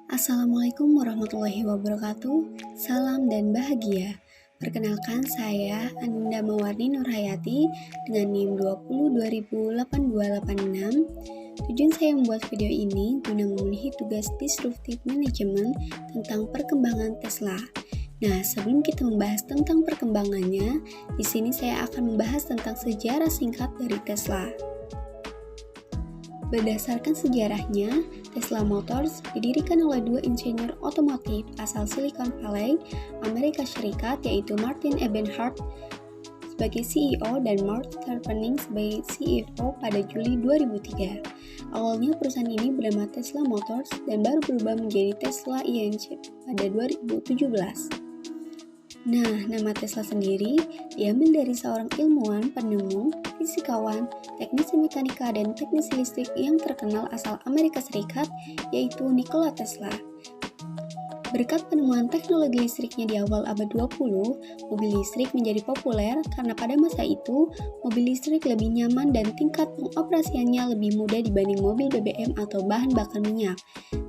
Assalamualaikum warahmatullahi wabarakatuh. Salam dan bahagia. Perkenalkan saya Ananda Mawarni Nurhayati dengan NIM 20 Tujuan saya membuat video ini guna memenuhi tugas disruptive management tentang perkembangan Tesla. Nah, sebelum kita membahas tentang perkembangannya, di sini saya akan membahas tentang sejarah singkat dari Tesla. Berdasarkan sejarahnya, Tesla Motors didirikan oleh dua insinyur otomotif asal Silicon Valley, Amerika Serikat, yaitu Martin Eberhard sebagai CEO dan Mark Tarpenning sebagai CFO pada Juli 2003. Awalnya perusahaan ini bernama Tesla Motors dan baru berubah menjadi Tesla Inc. pada 2017. Nah, nama Tesla sendiri diambil dari seorang ilmuwan, penemu, fisikawan, teknisi mekanika, dan teknisi listrik yang terkenal asal Amerika Serikat, yaitu Nikola Tesla. Berkat penemuan teknologi listriknya di awal abad 20, mobil listrik menjadi populer karena pada masa itu, mobil listrik lebih nyaman dan tingkat pengoperasiannya lebih mudah dibanding mobil BBM atau bahan bakar minyak.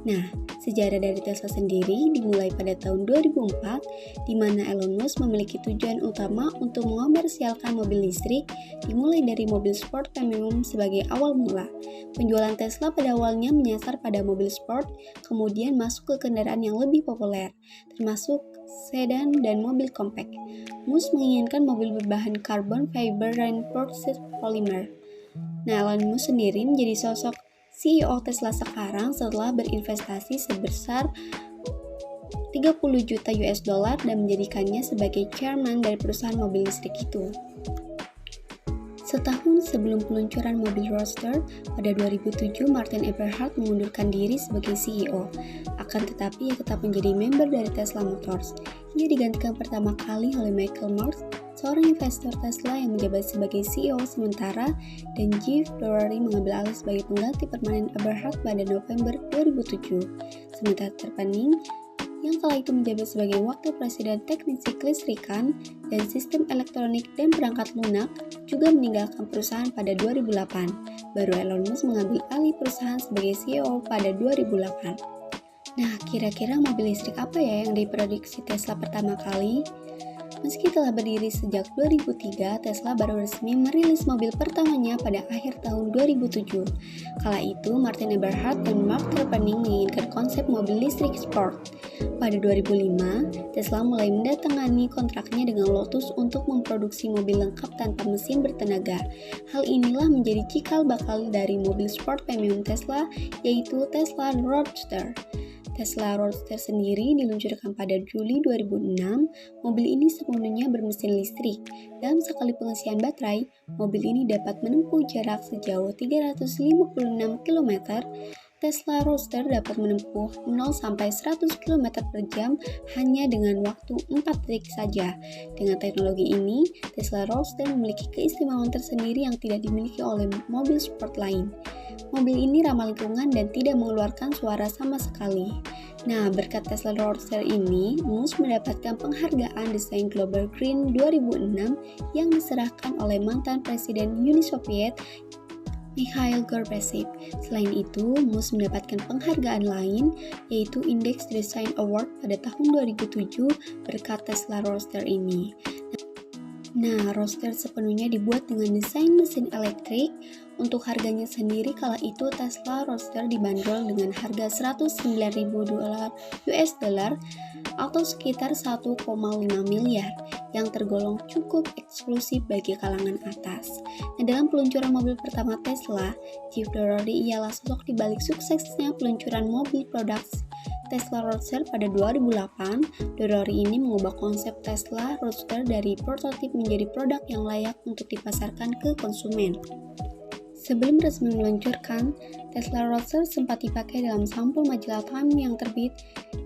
Nah, sejarah dari Tesla sendiri dimulai pada tahun 2004, di mana Elon Musk memiliki tujuan utama untuk mengomersialkan mobil listrik, dimulai dari mobil sport premium sebagai awal mula. Penjualan Tesla pada awalnya menyasar pada mobil sport, kemudian masuk ke kendaraan yang lebih populer, termasuk sedan dan mobil compact. Musk menginginkan mobil berbahan carbon fiber reinforced polymer. Nah, Elon Musk sendiri menjadi sosok CEO Tesla sekarang setelah berinvestasi sebesar 30 juta US dollar dan menjadikannya sebagai chairman dari perusahaan mobil listrik itu. Setahun sebelum peluncuran mobil Roadster pada 2007, Martin Eberhard mengundurkan diri sebagai CEO. Akan tetapi ia tetap menjadi member dari Tesla Motors. Ia digantikan pertama kali oleh Michael Marks, seorang investor Tesla yang menjabat sebagai CEO sementara, dan Jeff Doherty mengambil alih sebagai pengganti permanen Eberhard pada November 2007. Sementara Tarpenning yang kala itu menjabat sebagai wakil presiden teknisi kelistrikan dan sistem elektronik dan perangkat lunak, juga meninggalkan perusahaan pada 2008. Baru Elon Musk mengambil alih perusahaan sebagai CEO pada 2008. Nah, kira-kira mobil listrik apa ya yang diproduksi Tesla pertama kali? Meski telah berdiri sejak 2003, Tesla baru resmi merilis mobil pertamanya pada akhir tahun 2007. Kala itu, Martin Eberhard dan Mark Tarpenning menginginkan konsep mobil listrik sport. Pada 2005, Tesla mulai mendatangani kontraknya dengan Lotus untuk memproduksi mobil lengkap tanpa mesin bertenaga. Hal inilah menjadi cikal bakal dari mobil sport premium Tesla, yaitu Tesla Roadster. Tesla Roadster sendiri diluncurkan pada Juli 2006. Mobil ini sepenuhnya bermesin listrik. Dalam sekali pengisian baterai, mobil ini dapat menempuh jarak sejauh 356 km. Tesla Roadster dapat menempuh 0-100 km per jam hanya dengan waktu 4 detik saja. Dengan teknologi ini, Tesla Roadster memiliki keistimewaan tersendiri yang tidak dimiliki oleh mobil sport lain. Mobil ini ramah lingkungan dan tidak mengeluarkan suara sama sekali. Nah, berkat Tesla Roadster ini, Musk mendapatkan penghargaan desain Global Green 2006 yang diserahkan oleh mantan Presiden Uni Soviet, Mikhail Gorbachev. Selain itu, Musk mendapatkan penghargaan lain, yaitu Index Design Award pada tahun 2007 berkat Tesla Roadster ini. Nah, Roadster sepenuhnya dibuat dengan desain mesin elektrik. Untuk harganya sendiri kala itu Tesla Roadster dibanderol dengan harga 109.000 US dollar atau sekitar 1,5 miliar yang tergolong cukup eksklusif bagi kalangan atas. Nah, dalam peluncuran mobil pertama Tesla, Jeff Doherty ialah sosok di balik suksesnya peluncuran mobil produk Tesla Roadster pada 2008. Doherty ini mengubah konsep Tesla Roadster dari prototip menjadi produk yang layak untuk dipasarkan ke konsumen. Sebelum resmi meluncurkan, Tesla Roadster sempat dipakai dalam sampul majalah Time yang terbit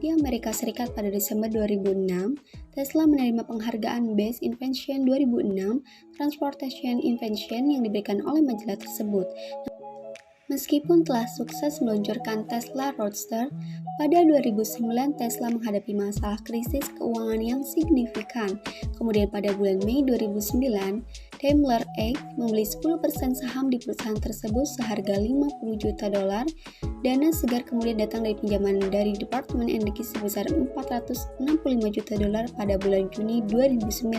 di Amerika Serikat pada Desember 2006. Tesla menerima penghargaan Best Invention 2006, Transportation Invention yang diberikan oleh majalah tersebut. Meskipun telah sukses meluncurkan Tesla Roadster, pada 2009 Tesla menghadapi masalah krisis keuangan yang signifikan. Kemudian pada bulan Mei 2009, Daimler Inc. membeli 10% saham di perusahaan tersebut seharga $50 juta Dana segar kemudian datang dari pinjaman dari Departemen Energi sebesar $465 juta pada bulan Juni 2009.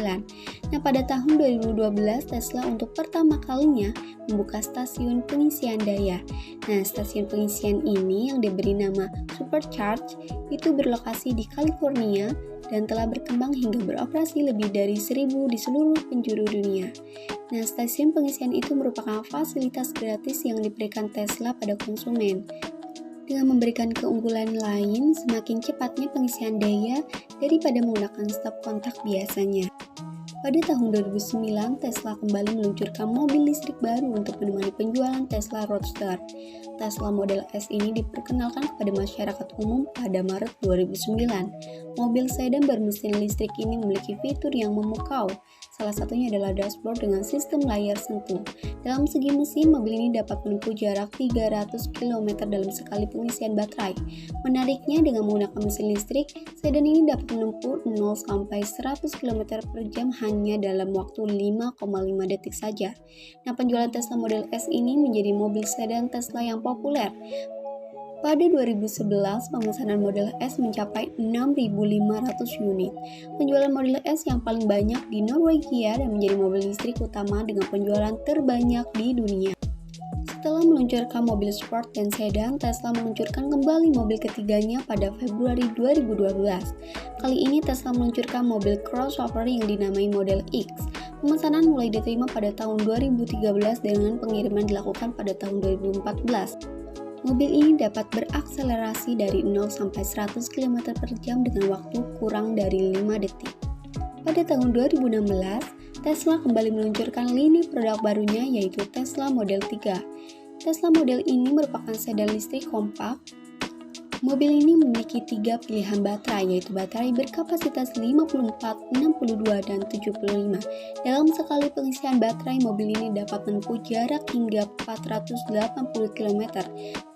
Nah, pada tahun 2012 Tesla untuk pertama kalinya membuka stasiun pengisian daya. Nah, stasiun pengisian ini yang diberi nama Supercharge itu berlokasi di California dan telah berkembang hingga beroperasi lebih dari 1.000 di seluruh penjuru dunia. Nah, stasiun pengisian itu merupakan fasilitas gratis yang diberikan Tesla pada konsumen. Dengan memberikan keunggulan lain, semakin cepatnya pengisian daya daripada menggunakan stop kontak biasanya. Pada tahun 2009, Tesla kembali meluncurkan mobil listrik baru untuk menemani penjualan Tesla Roadster. Tesla Model S ini diperkenalkan kepada masyarakat umum pada Maret 2009. Mobil sedan bermesin listrik ini memiliki fitur yang memukau. Salah satunya adalah dashboard dengan sistem layar sentuh. Dalam segi mesin, mobil ini dapat menempuh jarak 300 km dalam sekali pengisian baterai. Menariknya, dengan menggunakan mesin listrik, sedan ini dapat menempuh 0-100 km per jam hanya dalam waktu 5,5 detik saja. Nah, penjualan Tesla Model S ini menjadi mobil sedan Tesla yang populer. Pada 2011, pemesanan Model S mencapai 6.500 unit. Penjualan Model S yang paling banyak di Norwegia dan menjadi mobil listrik utama dengan penjualan terbanyak di dunia. Setelah meluncurkan mobil sport dan sedan, Tesla meluncurkan kembali mobil ketiganya pada Februari 2012. Kali ini Tesla meluncurkan mobil crossover yang dinamai Model X. Pemesanan mulai diterima pada tahun 2013 dengan pengiriman dilakukan pada tahun 2014. Mobil ini dapat berakselerasi dari 0-100 km per jam dengan waktu kurang dari 5 detik. Pada tahun 2016, Tesla kembali meluncurkan lini produk barunya yaitu Tesla Model 3. Tesla Model ini merupakan sedan listrik kompak. Mobil ini memiliki 3 pilihan baterai, yaitu baterai berkapasitas 54, 62, dan 75. Dalam sekali pengisian baterai, mobil ini dapat menempuh jarak hingga 480 km.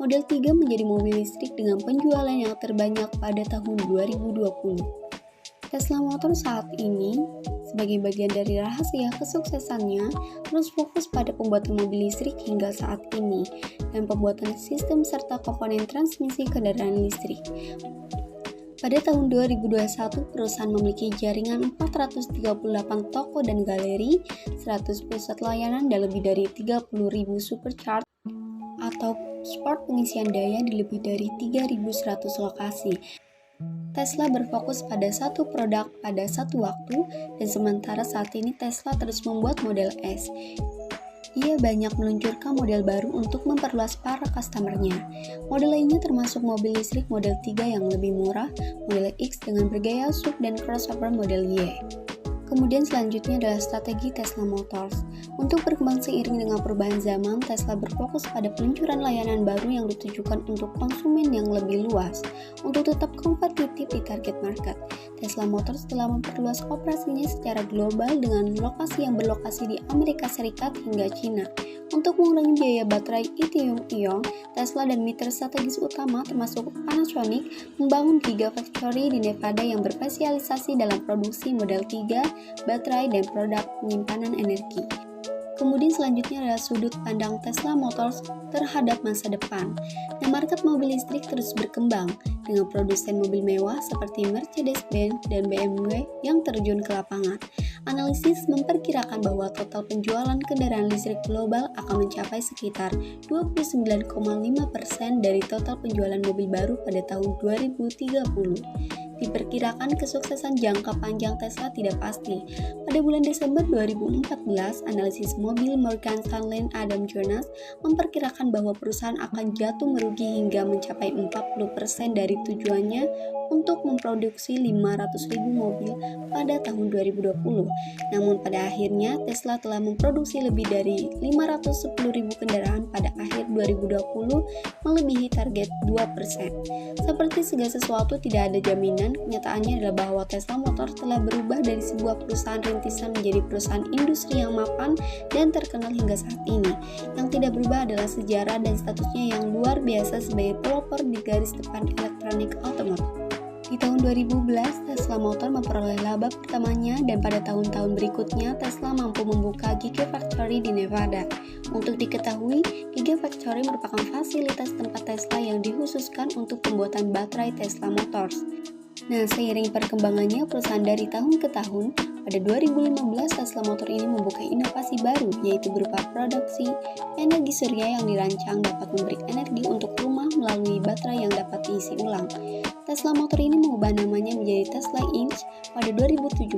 Model 3 menjadi mobil listrik dengan penjualan yang terbanyak pada tahun 2020. Tesla Motors saat ini, sebagai bagian dari rahasia kesuksesannya, terus fokus pada pembuatan mobil listrik hingga saat ini, dan pembuatan sistem serta komponen transmisi kendaraan listrik. Pada tahun 2021, perusahaan memiliki jaringan 438 toko dan galeri, 100 pusat layanan, dan lebih dari 30.000 supercharge atau spot pengisian daya di lebih dari 3.100 lokasi. Tesla berfokus pada satu produk pada satu waktu, dan sementara saat ini Tesla terus membuat Model S. Ia banyak meluncurkan model baru untuk memperluas para customer-nya. Model lainnya termasuk mobil listrik Model 3 yang lebih murah, Model X dengan bergaya SUV, dan crossover Model Y. Kemudian selanjutnya adalah strategi Tesla Motors. Untuk berkembang seiring dengan perubahan zaman, Tesla berfokus pada peluncuran layanan baru yang ditujukan untuk konsumen yang lebih luas. Untuk tetap kompetitif di target market, Tesla Motors telah memperluas operasinya secara global dengan lokasi yang berlokasi di Amerika Serikat hingga China. Untuk mengurangi biaya baterai lithium-ion, Tesla dan mitra strategis utama termasuk Panasonic membangun Gigafactory di Nevada yang berspesialisasi dalam produksi Model 3, baterai, dan produk penyimpanan energi. Kemudian selanjutnya adalah sudut pandang Tesla Motors terhadap masa depan. Nah, market mobil listrik terus berkembang dengan produsen mobil mewah seperti Mercedes-Benz dan BMW yang terjun ke lapangan. Analisis memperkirakan bahwa total penjualan kendaraan listrik global akan mencapai sekitar 29,5% dari total penjualan mobil baru pada tahun 2030. Diperkirakan kesuksesan jangka panjang Tesla tidak pasti. Pada bulan Desember 2014, analisis mobil Morgan Stanley Adam Jonas memperkirakan bahwa perusahaan akan jatuh merugi hingga mencapai 40% dari tujuannya untuk memproduksi 500.000 mobil pada tahun 2020. Namun pada akhirnya Tesla telah memproduksi lebih dari 510.000 kendaraan pada akhir 2020, melebihi target 2%. Seperti segala sesuatu tidak ada jaminan, kenyataannya adalah bahwa Tesla Motors telah berubah dari sebuah perusahaan rintisan menjadi perusahaan industri yang mapan dan terkenal hingga saat ini. Yang tidak berubah adalah sejarah dan statusnya yang luar biasa sebagai pelopor di garis depan elektronik otomotif. Di tahun 2011, Tesla Motor memperoleh laba pertamanya dan pada tahun-tahun berikutnya Tesla mampu membuka Gigafactory di Nevada. Untuk diketahui, Gigafactory merupakan fasilitas tempat Tesla yang dikhususkan untuk pembuatan baterai Tesla Motors. Nah, seiring perkembangannya perusahaan dari tahun ke tahun, pada 2015 Tesla Motor ini membuka inovasi baru, yaitu berupa produksi energi surya yang dirancang dapat memberi energi untuk rumah melalui baterai yang dapat diisi ulang. Tesla Motor ini mengubah namanya menjadi Tesla Inc. pada 2017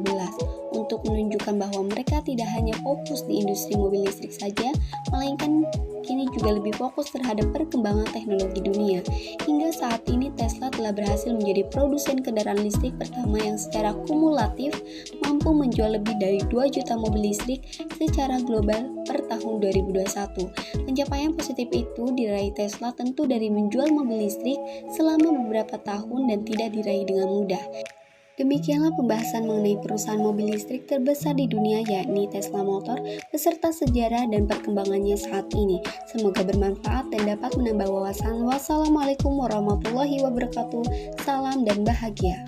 untuk menunjukkan bahwa mereka tidak hanya fokus di industri mobil listrik saja, melainkan kini juga lebih fokus terhadap perkembangan teknologi dunia. Hingga saat ini Tesla telah berhasil menjadi produsen kendaraan listrik pertama yang secara kumulatif mampu menjual lebih dari 2 juta mobil listrik secara global per tahun 2021. Pencapaian positif itu diraih Tesla tentu dari menjual mobil listrik selama beberapa tahun dan tidak diraih dengan mudah. Demikianlah pembahasan mengenai perusahaan mobil listrik terbesar di dunia yakni Tesla Motor beserta sejarah dan perkembangannya saat ini. Semoga bermanfaat dan dapat menambah wawasan. Wassalamualaikum warahmatullahi wabarakatuh. Salam dan bahagia.